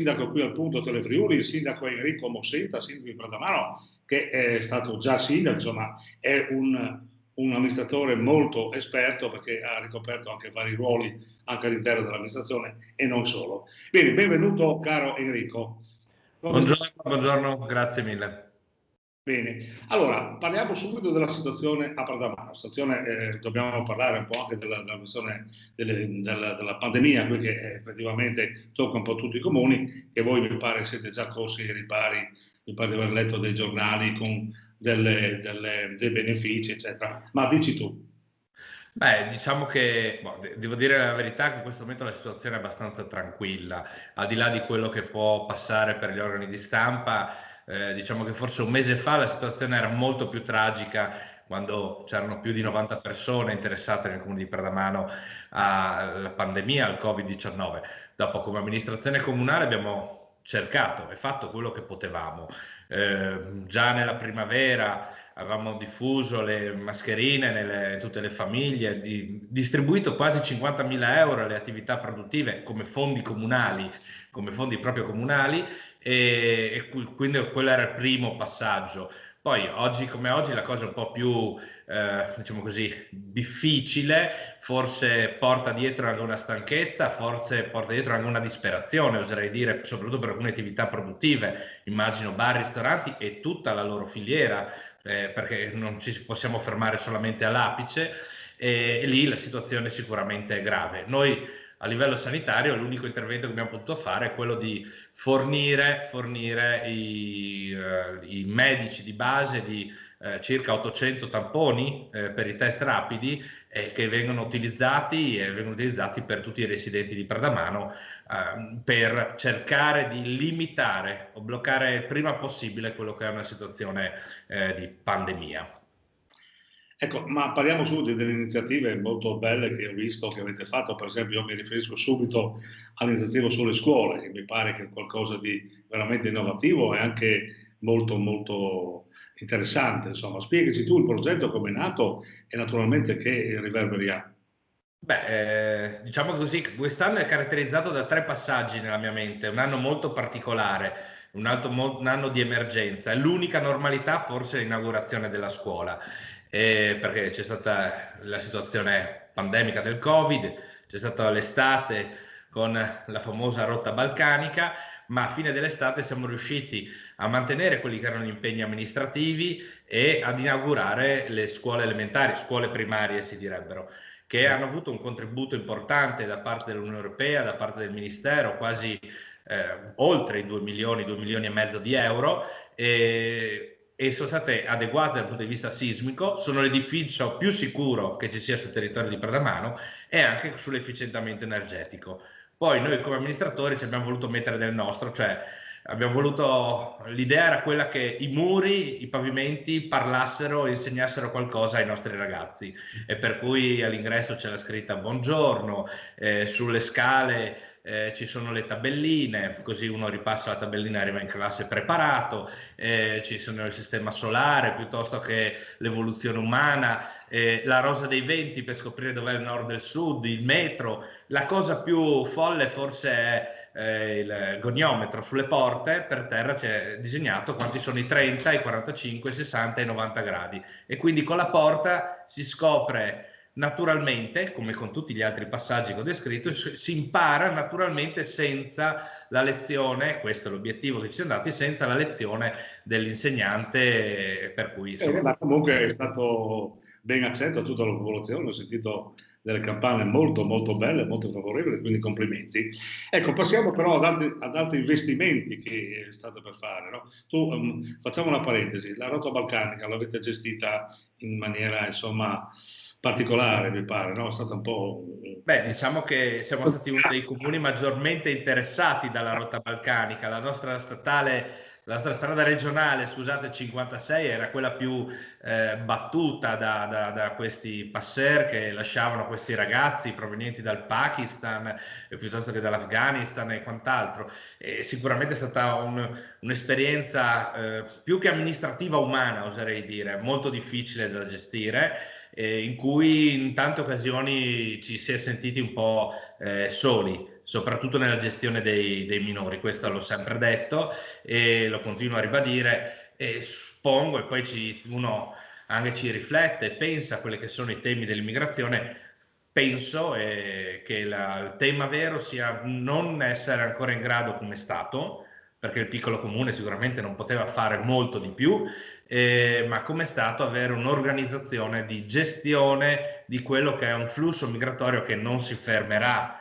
sindaco qui al Punto Telefriuli, il sindaco Enrico Mossetta, sindaco di Bradamano, che è stato già sindaco, insomma è un amministratore molto esperto perché ha ricoperto anche vari ruoli anche all'interno dell'amministrazione e non solo. Bene, benvenuto caro Enrico. Buongiorno, buongiorno, grazie mille. Bene, allora parliamo subito della situazione a Bradamano. Dobbiamo parlare un po' anche della questione della pandemia, qui che effettivamente tocca un po' tutti i comuni, che voi mi pare siete già corsi ai ripari, mi pare di aver letto dei giornali con dei benefici, eccetera. Ma dici tu. Beh, diciamo che, devo dire la verità che in questo momento la situazione è abbastanza tranquilla, al di là di quello che può passare per gli organi di stampa, diciamo che forse un mese fa la situazione era molto più tragica quando c'erano più di 90 persone interessate nel comune di Pradamano alla pandemia, al Covid-19. Dopo, come amministrazione comunale abbiamo cercato e fatto quello che potevamo. Già nella primavera avevamo diffuso le mascherine in tutte le famiglie, distribuito quasi 50.000 euro alle attività produttive come fondi comunali, come fondi proprio comunali, quindi quello era il primo passaggio. Poi oggi come oggi la cosa è un po' più, diciamo così, difficile, forse porta dietro anche una stanchezza, forse porta dietro anche una disperazione, oserei dire, soprattutto per alcune attività produttive, immagino bar, ristoranti e tutta la loro filiera, perché non ci possiamo fermare solamente all'apice, e lì la situazione sicuramente è grave. Noi a livello sanitario l'unico intervento che abbiamo potuto fare è quello di fornire i medici di base di circa 800 tamponi per i test rapidi che vengono utilizzati per tutti i residenti di Pradamano per cercare di limitare o bloccare il prima possibile quello che è una situazione di pandemia. Ecco, ma parliamo subito delle iniziative molto belle che ho visto che avete fatto. Per esempio, io mi riferisco subito all'iniziativa sulle scuole, che mi pare che è qualcosa di veramente innovativo e anche molto, molto interessante. Insomma, spiegaci tu il progetto, come è nato e naturalmente che riverberi ha. Beh, diciamo così, che quest'anno è caratterizzato da tre passaggi nella mia mente, un anno molto particolare, un anno di emergenza, è l'unica normalità forse l'inaugurazione della scuola, perché c'è stata la situazione pandemica del Covid, c'è stata l'estate con la famosa rotta balcanica, ma a fine dell'estate siamo riusciti a mantenere quelli che erano gli impegni amministrativi e ad inaugurare le scuole elementari, scuole primarie si direbbero, che hanno avuto un contributo importante da parte dell'Unione Europea, da parte del Ministero, quasi oltre i 2 milioni e mezzo di euro, e sono state adeguate dal punto di vista sismico, sono l'edificio più sicuro che ci sia sul territorio di Pradamano e anche sull'efficientamento energetico. Poi noi come amministratori ci abbiamo voluto mettere del nostro, cioè abbiamo voluto, l'idea era quella che i muri, i pavimenti parlassero e insegnassero qualcosa ai nostri ragazzi, e per cui all'ingresso c'è la scritta buongiorno, sulle scale ci sono le tabelline, così uno ripassa la tabellina e arriva in classe preparato, ci sono il sistema solare piuttosto che l'evoluzione umana, la rosa dei venti per scoprire dov'è il nord e il sud, il metro. La cosa più folle forse è il goniometro sulle porte, per terra c'è disegnato quanti sono i 30, i 45, i 60 e i 90 gradi, e quindi con la porta si scopre naturalmente, come con tutti gli altri passaggi che ho descritto, si impara naturalmente senza la lezione, questo è l'obiettivo che ci siamo dati, senza la lezione dell'insegnante, per cui insomma. Ma comunque è stato ben accetto a tutta la popolazione, ho sentito delle campane molto molto belle, molto favorevoli, quindi complimenti. Ecco, passiamo però ad altri investimenti che state per fare, no? Facciamo una parentesi, la rotta balcanica l'avete gestita in maniera insomma particolare, mi pare, no? È stata un po'. Beh, diciamo che siamo stati uno dei comuni maggiormente interessati dalla rotta balcanica. La nostra strada regionale, scusate, 56, era quella più battuta da questi passer che lasciavano questi ragazzi provenienti dal Pakistan, piuttosto che dall'Afghanistan e quant'altro. E sicuramente è stata un'esperienza più che amministrativa umana, oserei dire, molto difficile da gestire, in cui in tante occasioni ci si è sentiti un po' soli, soprattutto nella gestione dei minori. Questo l'ho sempre detto e lo continuo a ribadire, e suppongo, e poi uno anche ci riflette e pensa a quelli che sono i temi dell'immigrazione. Penso che il tema vero sia non essere ancora in grado come Stato, perché il piccolo comune sicuramente non poteva fare molto di più, ma come Stato avere un'organizzazione di gestione di quello che è un flusso migratorio che non si fermerà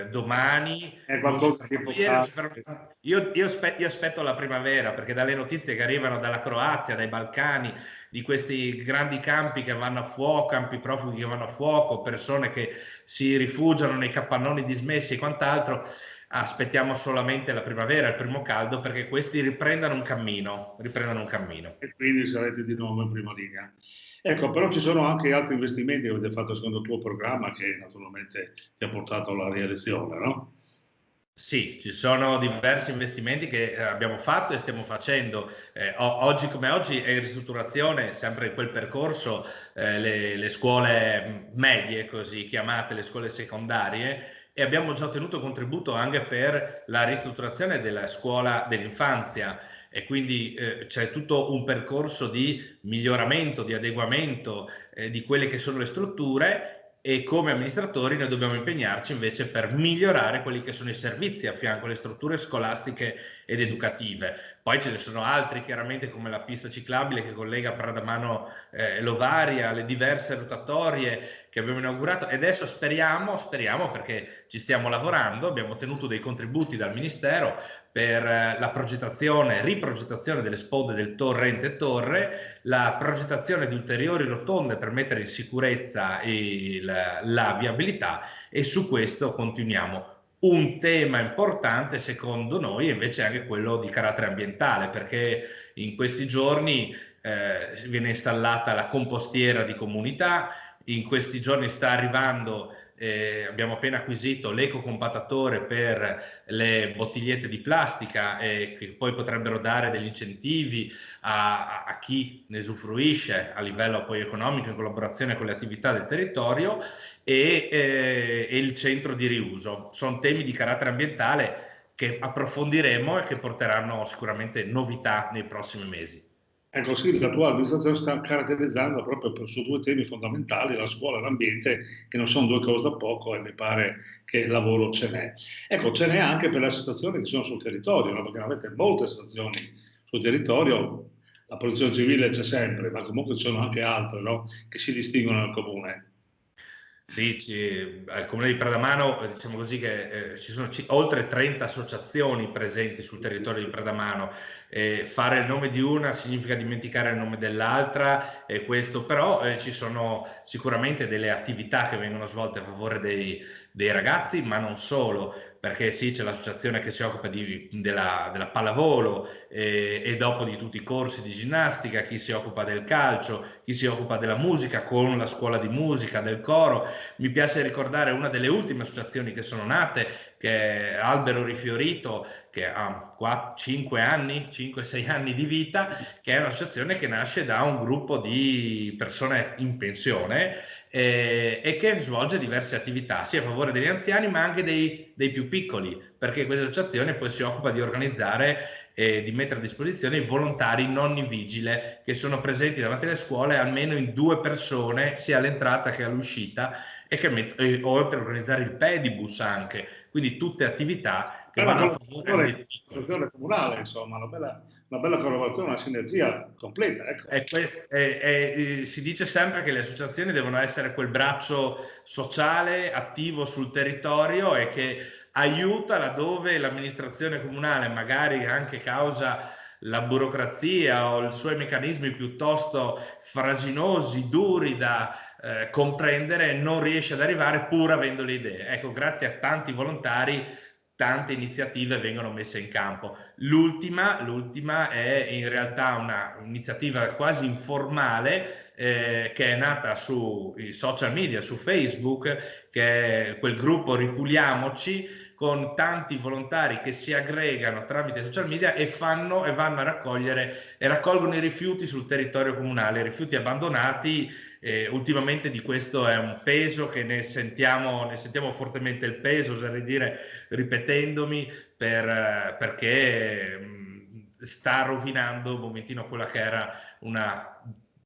domani, È non si qualcosa che ferma può ieri, non fare. si ferma. Io aspetto la primavera, perché dalle notizie che arrivano dalla Croazia, dai Balcani, di questi grandi campi che vanno a fuoco, campi profughi che vanno a fuoco, persone che si rifugiano nei capannoni dismessi e quant'altro, aspettiamo solamente la primavera, il primo caldo, perché questi riprendano un cammino, E quindi sarete di nuovo in prima linea. Ecco, però ci sono anche altri investimenti che avete fatto secondo il tuo programma che naturalmente ti ha portato alla rielezione, no? Sì, ci sono diversi investimenti che abbiamo fatto e stiamo facendo. Oggi come oggi è in ristrutturazione, sempre in quel percorso, le scuole medie, così chiamate, le scuole secondarie, e abbiamo già ottenuto contributo anche per la ristrutturazione della scuola dell'infanzia, e quindi c'è tutto un percorso di miglioramento, di adeguamento di quelle che sono le strutture, e come amministratori noi dobbiamo impegnarci invece per migliorare quelli che sono i servizi a fianco alle strutture scolastiche ed educative. Poi ce ne sono altri, chiaramente, come la pista ciclabile che collega Pradamano Lovaria, le diverse rotatorie che abbiamo inaugurato, e adesso speriamo, perché ci stiamo lavorando, abbiamo ottenuto dei contributi dal Ministero per la progettazione, riprogettazione delle spode del torrente Torre, la progettazione di ulteriori rotonde per mettere in sicurezza la viabilità, e su questo continuiamo. Un tema importante secondo noi invece è anche quello di carattere ambientale, perché in questi giorni viene installata la compostiera di comunità, in questi giorni sta arrivando, abbiamo appena acquisito l'ecocompattatore per le bottigliette di plastica, che poi potrebbero dare degli incentivi a chi ne usufruisce a livello poi economico, in collaborazione con le attività del territorio, e il centro di riuso. Sono temi di carattere ambientale che approfondiremo e che porteranno sicuramente novità nei prossimi mesi. Ecco, sì, la tua amministrazione sta caratterizzando proprio su due temi fondamentali, la scuola e l'ambiente, che non sono due cose da poco e mi pare che il lavoro ce n'è. Ecco, ce n'è anche per le associazioni che sono sul territorio, no? Perché avete molte associazioni sul territorio, la protezione civile c'è sempre, ma comunque ci sono anche altre, no? Che si distinguono nel comune. Sì, al Comune di Pradamano, diciamo così, che ci sono oltre 30 associazioni presenti sul territorio di Pradamano. Fare il nome di una significa dimenticare il nome dell'altra, questo però ci sono sicuramente delle attività che vengono svolte a favore dei ragazzi, ma non solo, perché sì, c'è l'associazione che si occupa della pallavolo, e dopo di tutti i corsi di ginnastica, chi si occupa del calcio, chi si occupa della musica con la scuola di musica, del coro. Mi piace ricordare una delle ultime associazioni che sono nate, che è Albero Rifiorito, che ha 5-6 anni di vita, che è un'associazione che nasce da un gruppo di persone in pensione, e che svolge diverse attività, sia a favore degli anziani ma anche dei più piccoli, perché questa associazione poi si occupa di organizzare e di mettere a disposizione i volontari nonni vigile, che sono presenti davanti alle scuole almeno in 2 persone, sia all'entrata che all'uscita, oltre a organizzare il pedibus anche, quindi tutte attività che Bella vanno a favore collaborazione dei con piccoli. l'associazione comunale, insomma, una bella collaborazione, una sinergia completa, ecco. Si dice sempre che le associazioni devono essere quel braccio sociale attivo sul territorio, e che aiuta laddove l'amministrazione comunale, magari anche causa la burocrazia o i suoi meccanismi piuttosto fraginosi, duri da comprendere, non riesce ad arrivare pur avendo le idee. Ecco, grazie a tanti volontari, tante iniziative vengono messe in campo. L'ultima è in realtà un'iniziativa quasi informale, che è nata sui social media, su Facebook, che è quel gruppo Ripuliamoci, con tanti volontari che si aggregano tramite social media e vanno a raccogliere e raccolgono i rifiuti sul territorio comunale, rifiuti abbandonati. Ultimamente di questo è un peso che ne sentiamo fortemente il peso, oserei dire, ripetendomi, perché sta rovinando un momentino quella che era una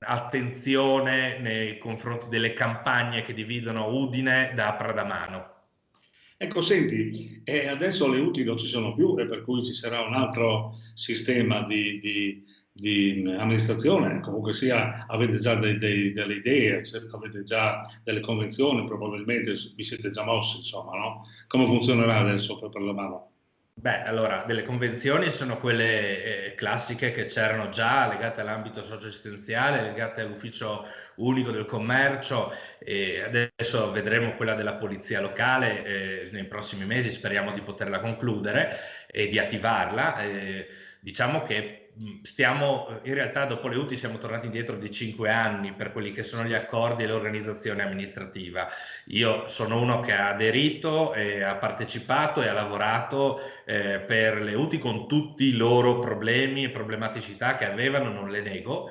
attenzione nei confronti delle campagne che dividono Udine da Pradamano. Ecco, senti, adesso le UTI non ci sono più e per cui ci sarà un altro sistema di amministrazione. Comunque sia, avete già delle idee, avete già delle convenzioni, probabilmente vi siete già mossi, insomma, no? Come funzionerà adesso per la mano? Beh, allora, delle convenzioni sono quelle classiche che c'erano già, legate all'ambito socio-assistenziale, legate all'ufficio unico del commercio, e adesso vedremo quella della polizia locale nei prossimi mesi, speriamo di poterla concludere e di attivarla. Diciamo che stiamo, in realtà dopo le UTI siamo tornati indietro di 5 anni per quelli che sono gli accordi e l'organizzazione amministrativa. Io sono uno che ha aderito, ha partecipato e ha lavorato per le UTI con tutti i loro problemi e problematicità che avevano, non le nego,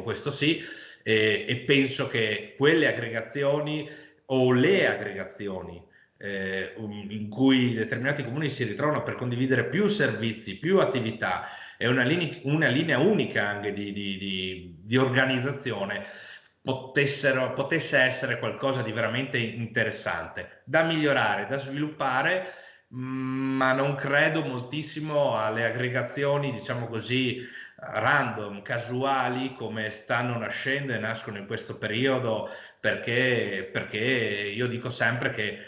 questo sì, e penso che quelle aggregazioni o le aggregazioni in cui determinati comuni si ritrovano per condividere più servizi, più attività e una linea unica anche di organizzazione potesse essere qualcosa di veramente interessante, da migliorare, da sviluppare, ma non credo moltissimo alle aggregazioni, diciamo così, random, casuali, come stanno nascendo e nascono in questo periodo, perché io dico sempre che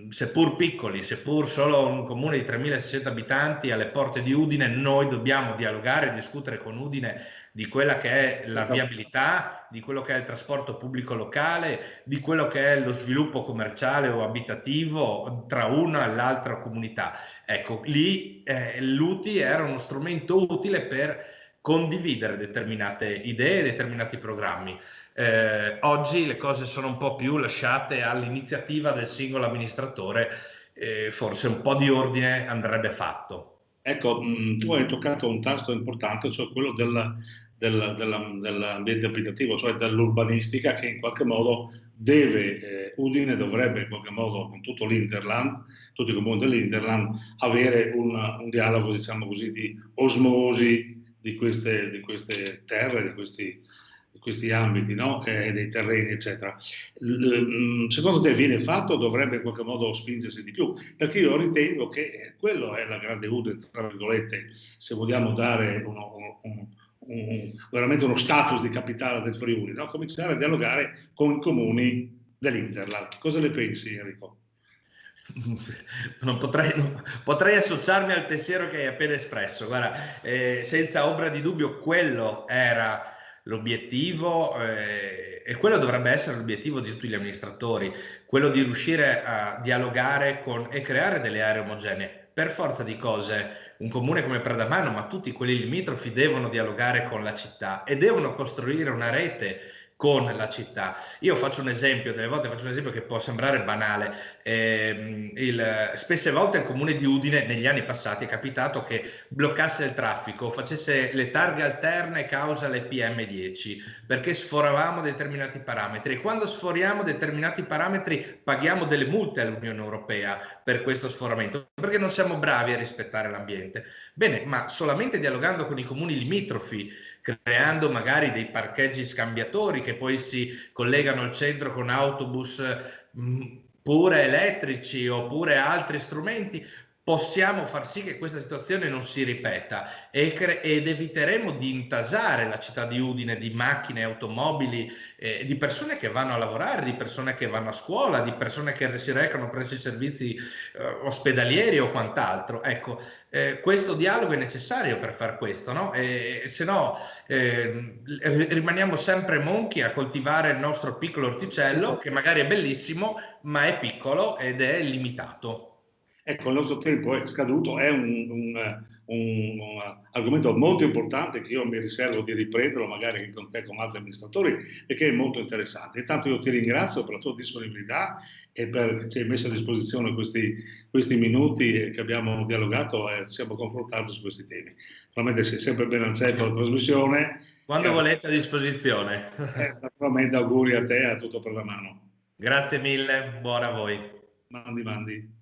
seppur piccoli, seppur solo un comune di 3.600 abitanti alle porte di Udine, noi dobbiamo dialogare e discutere con Udine di quella che è la viabilità, di quello che è il trasporto pubblico locale, di quello che è lo sviluppo commerciale o abitativo tra una e l'altra comunità. Ecco, lì l'UTI era uno strumento utile per condividere determinate idee, determinati programmi. Oggi le cose sono un po' più lasciate all'iniziativa del singolo amministratore, forse un po' di ordine andrebbe fatto. Ecco, tu hai toccato un tasto importante, cioè quello dell'ambiente abitativo, cioè dell'urbanistica che in qualche modo Udine dovrebbe in qualche modo con tutto l'Interland, tutti i comuni dell'Interland, avere un dialogo, diciamo così, di osmosi di queste terre, di questi ambiti, no? Dei terreni, eccetera. Secondo te viene fatto o dovrebbe in qualche modo spingersi di più? Perché io ritengo che quello è la grande Udine, tra virgolette, se vogliamo dare veramente uno status di capitale del Friuli, no? Cominciare a dialogare con i comuni dell'Interland. Cosa ne pensi, Enrico? Non potrei associarmi al pensiero che hai appena espresso. Guarda, senza ombra di dubbio, quello era l'obiettivo e quello dovrebbe essere l'obiettivo di tutti gli amministratori, quello di riuscire a dialogare e creare delle aree omogenee. Per forza di cose, un comune come Pradamano, ma tutti quelli limitrofi devono dialogare con la città e devono costruire una rete con la città. Io faccio un esempio, delle volte faccio un esempio che può sembrare banale. Spesse volte il comune di Udine negli anni passati è capitato che bloccasse il traffico, facesse le targhe alterne causa le PM10 perché sforavamo determinati parametri, e quando sforiamo determinati parametri paghiamo delle multe all'Unione Europea per questo sforamento, perché non siamo bravi a rispettare l'ambiente. Bene, ma solamente dialogando con i comuni limitrofi, creando magari dei parcheggi scambiatori che poi si collegano al centro con autobus pure elettrici oppure altri strumenti, possiamo far sì che questa situazione non si ripeta ed eviteremo di intasare la città di Udine di macchine, automobili, di persone che vanno a lavorare, di persone che vanno a scuola, di persone che si recano presso i servizi ospedalieri o quant'altro. Ecco, questo dialogo è necessario per far questo, no? Se no rimaniamo sempre monchi a coltivare il nostro piccolo orticello, che magari è bellissimo, ma è piccolo ed è limitato. Ecco, il nostro tempo è scaduto, è un argomento molto importante che io mi riservo di riprenderlo magari con te, con altri amministratori, e che è molto interessante. Intanto io ti ringrazio per la tua disponibilità e per ci hai messo a disposizione questi minuti che abbiamo dialogato e ci siamo confrontati su questi temi. Naturalmente sei sempre ben accetto alla trasmissione. Quando volete, a disposizione. Naturalmente auguri a te e a tutto per la mano. Grazie mille, buona a voi. Mandi.